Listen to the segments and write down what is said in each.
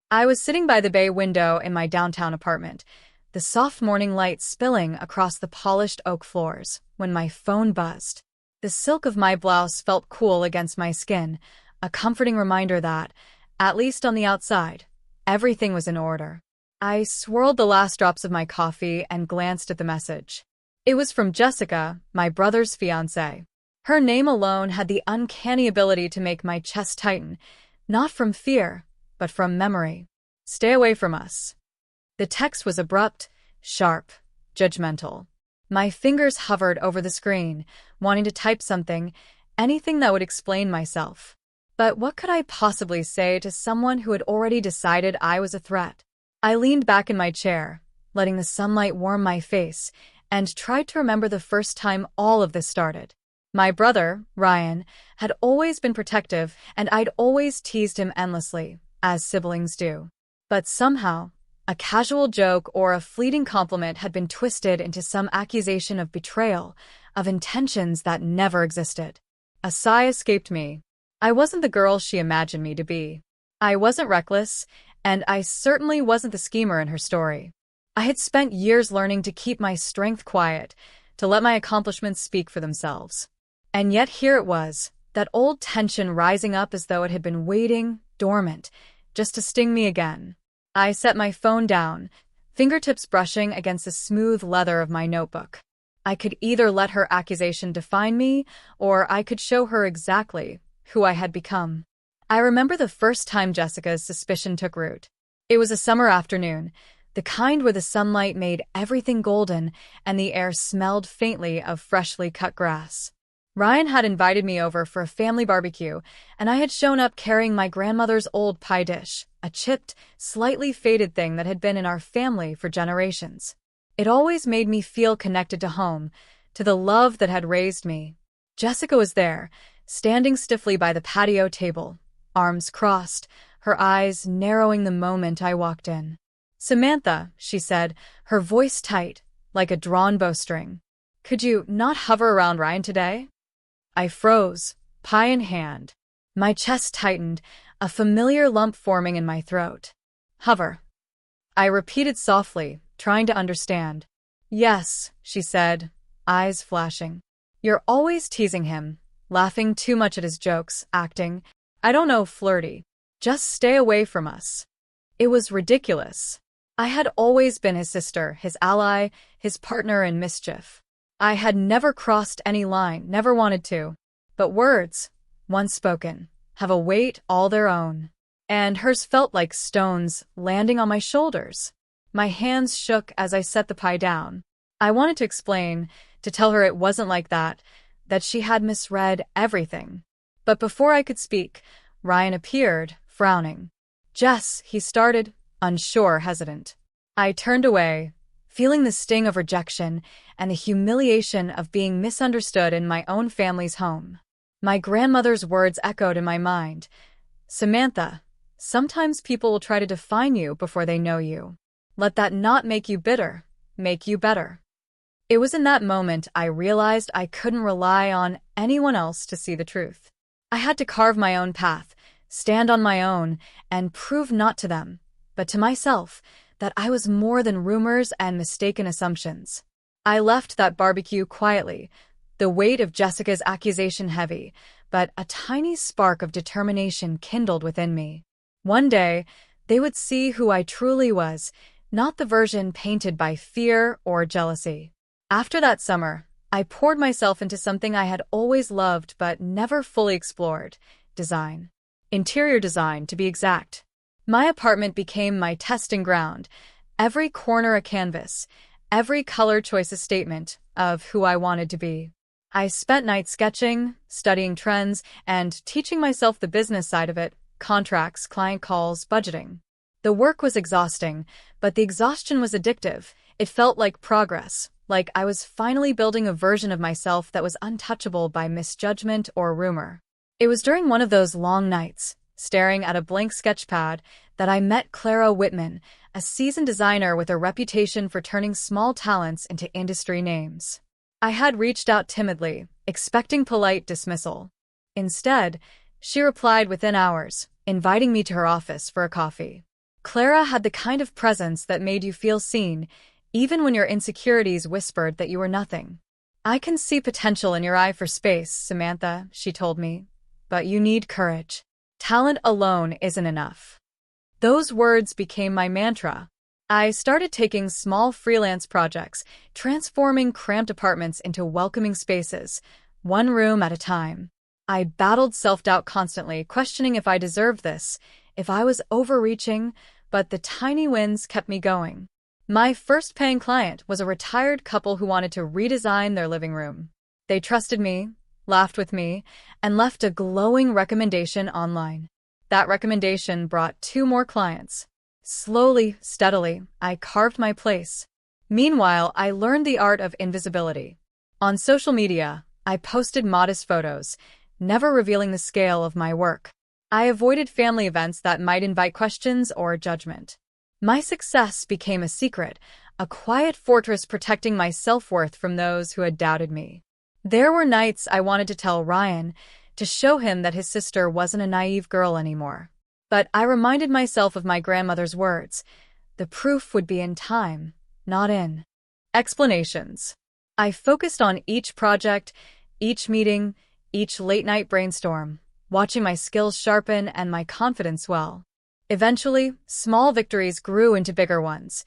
I was sitting by the bay window in my downtown apartment, the soft morning light spilling across the polished oak floors, when my phone buzzed. The silk of my blouse felt cool against my skin, a comforting reminder that, at least on the outside, everything was in order. I swirled the last drops of my coffee and glanced at the message. It was from Jessica, my brother's fiancée. Her name alone had the uncanny ability to make my chest tighten, not from fear, but from memory. Stay away from us. The text was abrupt, sharp, judgmental. My fingers hovered over the screen, wanting to type something, anything that would explain myself. But what could I possibly say to someone who had already decided I was a threat? I leaned back in my chair, letting the sunlight warm my face, and tried to remember the first time all of this started. My brother, Ryan, had always been protective, and I'd always teased him endlessly, as siblings do. But somehow, a casual joke or a fleeting compliment had been twisted into some accusation of betrayal, of intentions that never existed. A sigh escaped me. I wasn't the girl she imagined me to be. I wasn't reckless, and I certainly wasn't the schemer in her story. I had spent years learning to keep my strength quiet, to let my accomplishments speak for themselves. And yet here it was, that old tension rising up as though it had been waiting, dormant, just to sting me again. I set my phone down, fingertips brushing against the smooth leather of my notebook. I could either let her accusation define me, or I could show her exactly who I had become. I remember the first time Jessica's suspicion took root. It was a summer afternoon, the kind where the sunlight made everything golden and the air smelled faintly of freshly cut grass. Ryan had invited me over for a family barbecue, and I had shown up carrying my grandmother's old pie dish, a chipped, slightly faded thing that had been in our family for generations. It always made me feel connected to home, to the love that had raised me. Jessica was there, standing stiffly by the patio table, arms crossed, her eyes narrowing the moment I walked in. "Samantha," she said, her voice tight, like a drawn bowstring. "Could you not hover around Ryan today?" I froze, pie in hand. My chest tightened, a familiar lump forming in my throat. "Hover," I repeated softly, trying to understand. "Yes," she said, eyes flashing. "You're always teasing him, laughing too much at his jokes, acting, I don't know, flirty. Just stay away from us." It was ridiculous. I had always been his sister, his ally, his partner in mischief. I had never crossed any line, never wanted to. But words, once spoken, have a weight all their own. And hers felt like stones landing on my shoulders. My hands shook as I set the pie down. I wanted to explain, to tell her it wasn't like that she had misread everything. But before I could speak, Ryan appeared, frowning. "Jess," he started, unsure, hesitant. I turned away, feeling the sting of rejection and the humiliation of being misunderstood in my own family's home. My grandmother's words echoed in my mind. "Samantha, sometimes people will try to define you before they know you. Let that not make you bitter, make you better." It was in that moment I realized I couldn't rely on anyone else to see the truth. I had to carve my own path, stand on my own, and prove not to them, but to myself, that I was more than rumors and mistaken assumptions. I left that barbecue quietly, the weight of Jessica's accusation heavy, but a tiny spark of determination kindled within me. One day, they would see who I truly was, not the version painted by fear or jealousy. After that summer, I poured myself into something I had always loved but never fully explored: design. Interior design, to be exact. My apartment became my testing ground, every corner a canvas, every color choice a statement of who I wanted to be. I spent nights sketching, studying trends, and teaching myself the business side of it: contracts, client calls, budgeting. The work was exhausting, but the exhaustion was addictive. It felt like progress, like I was finally building a version of myself that was untouchable by misjudgment or rumor. It was during one of those long nights, staring at a blank sketchpad, that I met Clara Whitman, a seasoned designer with a reputation for turning small talents into industry names. I had reached out timidly, expecting polite dismissal. Instead, she replied within hours, inviting me to her office for a coffee. Clara had the kind of presence that made you feel seen, even when your insecurities whispered that you were nothing. "I can see potential in your eye for space, Samantha," she told me. "But you need courage. Talent alone isn't enough." Those words became my mantra. I started taking small freelance projects, transforming cramped apartments into welcoming spaces, one room at a time. I battled self-doubt constantly, questioning if I deserved this, if I was overreaching, but the tiny wins kept me going. My first paying client was a retired couple who wanted to redesign their living room. They trusted me, laughed with me, and left a glowing recommendation online. That recommendation brought 2 more clients. Slowly, steadily, I carved my place. Meanwhile, I learned the art of invisibility. On social media, I posted modest photos, never revealing the scale of my work. I avoided family events that might invite questions or judgment. My success became a secret, a quiet fortress protecting my self-worth from those who had doubted me. There were nights I wanted to tell Ryan, to show him that his sister wasn't a naive girl anymore. But I reminded myself of my grandmother's words. The proof would be in time, not in explanations. I focused on each project, each meeting, each late-night brainstorm, watching my skills sharpen and my confidence swell. Eventually, small victories grew into bigger ones.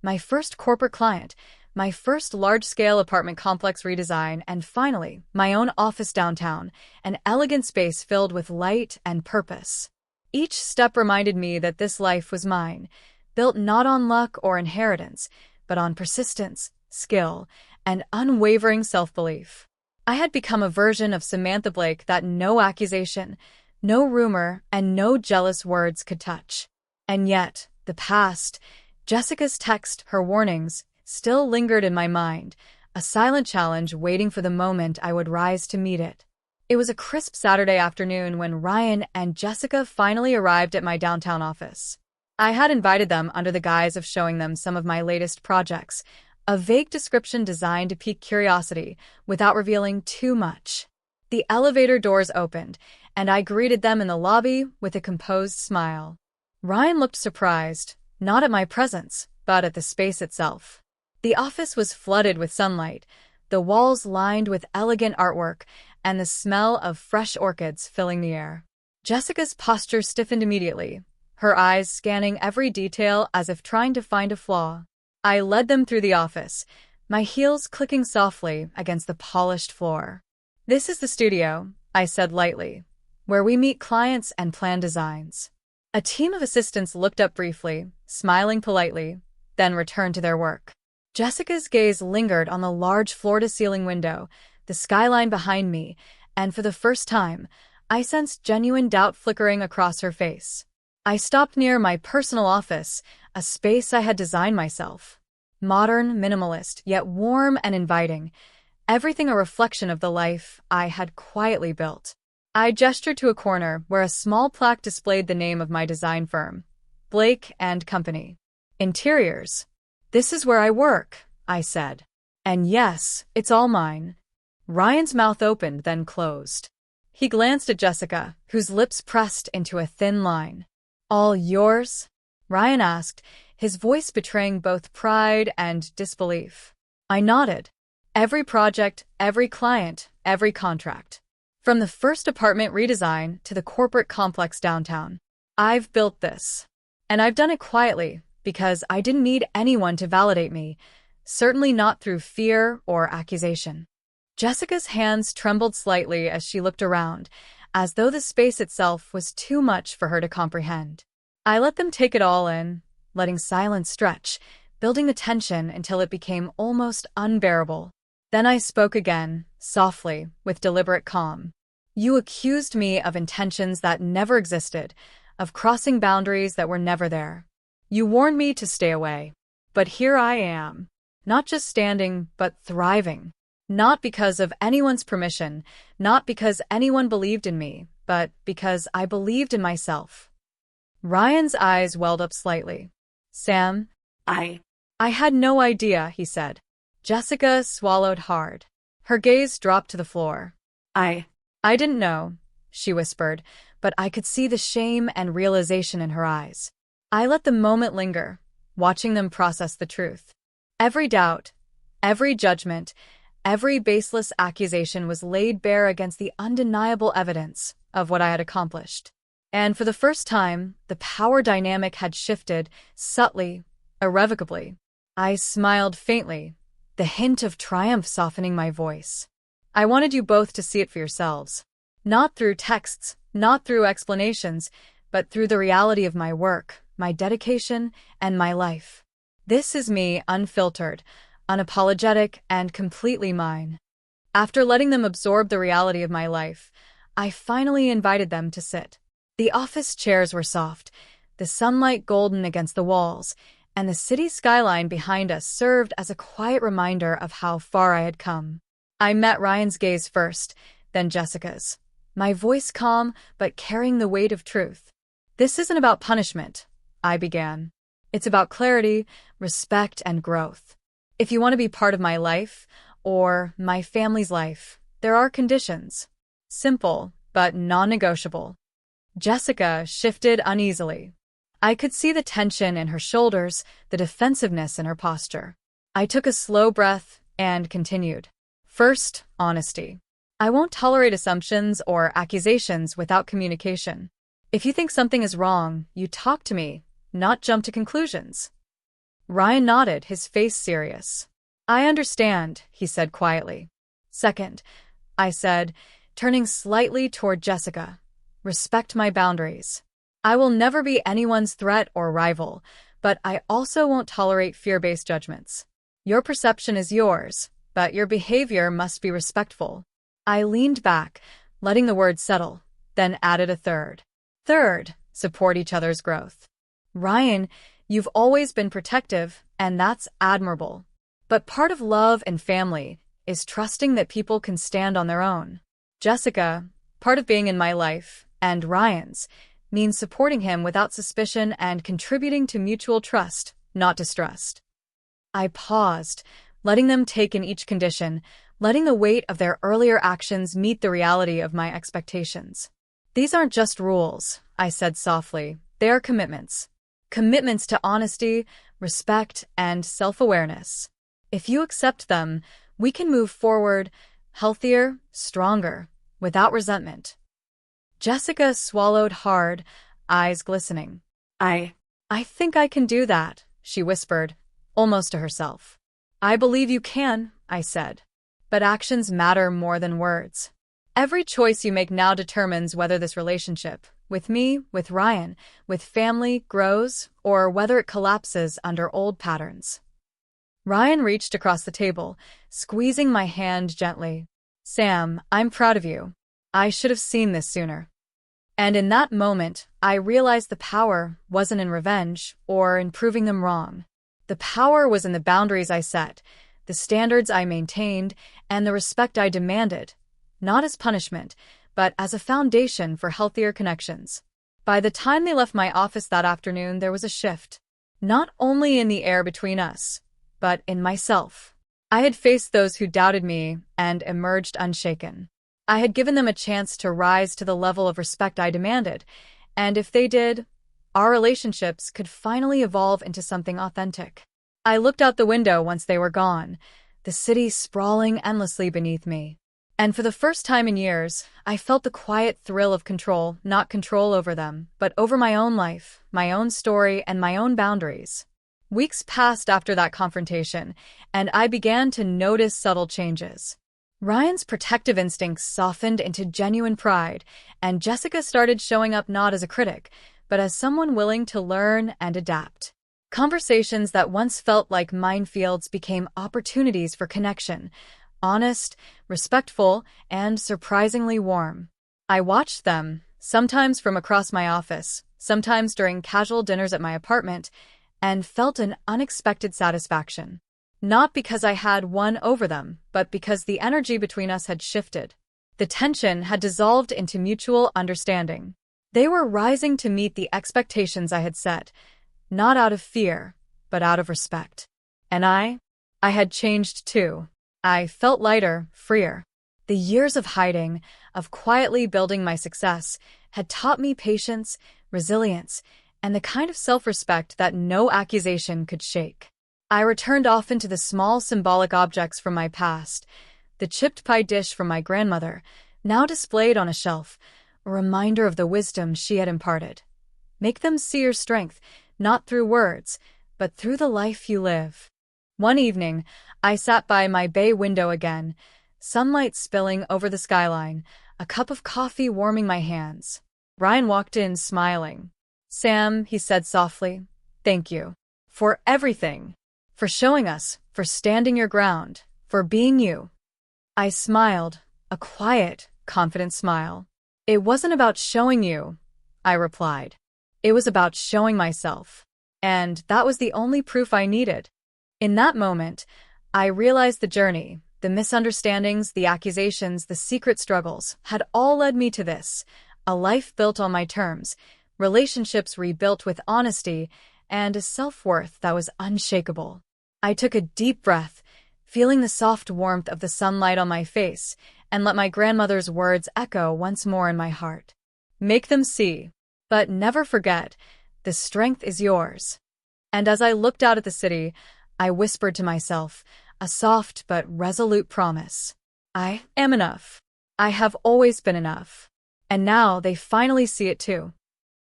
My first corporate client, my first large-scale apartment complex redesign, and finally, my own office downtown, an elegant space filled with light and purpose. Each step reminded me that this life was mine, built not on luck or inheritance, but on persistence, skill, and unwavering self-belief. I had become a version of Samantha Blake that no accusation, no rumor, and no jealous words could touch. And yet, the past, Jessica's text, her warnings, still lingered in my mind, a silent challenge waiting for the moment I would rise to meet it. It was a crisp Saturday afternoon when Ryan and Jessica finally arrived at my downtown office. I had invited them under the guise of showing them some of my latest projects, a vague description designed to pique curiosity without revealing too much. The elevator doors opened, and I greeted them in the lobby with a composed smile. Ryan looked surprised, not at my presence, but at the space itself. The office was flooded with sunlight, the walls lined with elegant artwork, and the smell of fresh orchids filling the air. Jessica's posture stiffened immediately, her eyes scanning every detail as if trying to find a flaw. I led them through the office, my heels clicking softly against the polished floor. "This is the studio," I said lightly, "where we meet clients and plan designs." A team of assistants looked up briefly, smiling politely, then returned to their work. Jessica's gaze lingered on the large floor-to-ceiling window, the skyline behind me, and for the first time, I sensed genuine doubt flickering across her face. I stopped near my personal office, a space I had designed myself. Modern, minimalist, yet warm and inviting, everything a reflection of the life I had quietly built. I gestured to a corner where a small plaque displayed the name of my design firm, Blake and Company. "Interiors. This is where I work," I said. "And yes, it's all mine." Ryan's mouth opened, then closed. He glanced at Jessica, whose lips pressed into a thin line. "All yours?" Ryan asked, his voice betraying both pride and disbelief. I nodded. "Every project, every client, every contract. From the first apartment redesign to the corporate complex downtown. I've built this. And I've done it quietly, because I didn't need anyone to validate me, certainly not through fear or accusation." Jessica's hands trembled slightly as she looked around, as though the space itself was too much for her to comprehend. I let them take it all in, letting silence stretch, building the tension until it became almost unbearable. Then I spoke again, softly, with deliberate calm. "You accused me of intentions that never existed, of crossing boundaries that were never there. You warned me to stay away. But here I am, not just standing, but thriving. Not because of anyone's permission, not because anyone believed in me, but because I believed in myself." Ryan's eyes welled up slightly. "Sam, I had no idea," he said. Jessica swallowed hard. Her gaze dropped to the floor. I didn't know," she whispered, but I could see the shame and realization in her eyes. I let the moment linger, watching them process the truth. Every doubt, every judgment, every baseless accusation was laid bare against the undeniable evidence of what I had accomplished. And for the first time, the power dynamic had shifted, subtly, irrevocably. I smiled faintly, the hint of triumph softening my voice. I wanted you both to see it for yourselves. Not through texts, not through explanations, but through the reality of my work, my dedication, and my life. This is me, unfiltered, unapologetic, and completely mine. After letting them absorb the reality of my life, I finally invited them to sit. The office chairs were soft, the sunlight golden against the walls, and the city skyline behind us served as a quiet reminder of how far I had come. I met Ryan's gaze first, then Jessica's. My voice calm, but carrying the weight of truth. This isn't about punishment, I began. It's about clarity, respect, and growth. If you want to be part of my life, or my family's life, there are conditions. Simple, but non-negotiable. Jessica shifted uneasily. I could see the tension in her shoulders, the defensiveness in her posture. I took a slow breath and continued. First, honesty. I won't tolerate assumptions or accusations without communication. If you think something is wrong, you talk to me, not jump to conclusions. Ryan nodded, his face serious. I understand, he said quietly. Second, I said, turning slightly toward Jessica. Respect my boundaries. I will never be anyone's threat or rival, but I also won't tolerate fear-based judgments. Your perception is yours, but your behavior must be respectful. I leaned back, letting the words settle, then added a third. Third, support each other's growth. Ryan, you've always been protective, and that's admirable. But part of love and family is trusting that people can stand on their own. Jessica, part of being in my life, and Ryan's, means supporting him without suspicion and contributing to mutual trust, not distrust. I paused, letting them take in each condition, letting the weight of their earlier actions meet the reality of my expectations. These aren't just rules, I said softly. They are commitments. Commitments to honesty, respect, and self-awareness. If you accept them, we can move forward, healthier, stronger, without resentment. Jessica swallowed hard, eyes glistening. I think I can do that, she whispered, almost to herself. I believe you can, I said. But actions matter more than words. Every choice you make now determines whether this relationship, with me, with Ryan, with family, grows, or whether it collapses under old patterns. Ryan reached across the table, squeezing my hand gently. Sam, I'm proud of you. I should have seen this sooner. And in that moment, I realized the power wasn't in revenge or in proving them wrong. The power was in the boundaries I set, the standards I maintained, and the respect I demanded, not as punishment, but as a foundation for healthier connections. By the time they left my office that afternoon, there was a shift. Not only in the air between us, but in myself. I had faced those who doubted me and emerged unshaken. I had given them a chance to rise to the level of respect I demanded, and if they did, our relationships could finally evolve into something authentic. I looked out the window once they were gone, the city sprawling endlessly beneath me. And for the first time in years, I felt the quiet thrill of control, not control over them, but over my own life, my own story, and my own boundaries. Weeks passed after that confrontation, and I began to notice subtle changes. Ryan's protective instincts softened into genuine pride, and Jessica started showing up not as a critic, but as someone willing to learn and adapt. Conversations that once felt like minefields became opportunities for connection, honest, respectful, and surprisingly warm. I watched them, sometimes from across my office, sometimes during casual dinners at my apartment, and felt an unexpected satisfaction. Not because I had won over them, but because the energy between us had shifted. The tension had dissolved into mutual understanding. They were rising to meet the expectations I had set, not out of fear, but out of respect. And I had changed too. I felt lighter, freer. The years of hiding, of quietly building my success, had taught me patience, resilience, and the kind of self-respect that no accusation could shake. I returned often to the small symbolic objects from my past, the chipped pie dish from my grandmother, now displayed on a shelf, a reminder of the wisdom she had imparted. Make them see your strength, not through words, but through the life you live. One evening, I sat by my bay window again, sunlight spilling over the skyline, a cup of coffee warming my hands. Ryan walked in, smiling. "Sam," he said softly, "thank you. For everything. For showing us, for standing your ground, for being you." I smiled, a quiet, confident smile. "It wasn't about showing you," I replied. "It was about showing myself. And that was the only proof I needed." In that moment, I realized the journey, the misunderstandings, the accusations, the secret struggles, had all led me to this, a life built on my terms, relationships rebuilt with honesty, and a self-worth that was unshakable. I took a deep breath, feeling the soft warmth of the sunlight on my face, and let my grandmother's words echo once more in my heart. Make them see, but never forget, the strength is yours. And as I looked out at the city, I whispered to myself, a soft but resolute promise. I am enough. I have always been enough. And now they finally see it too.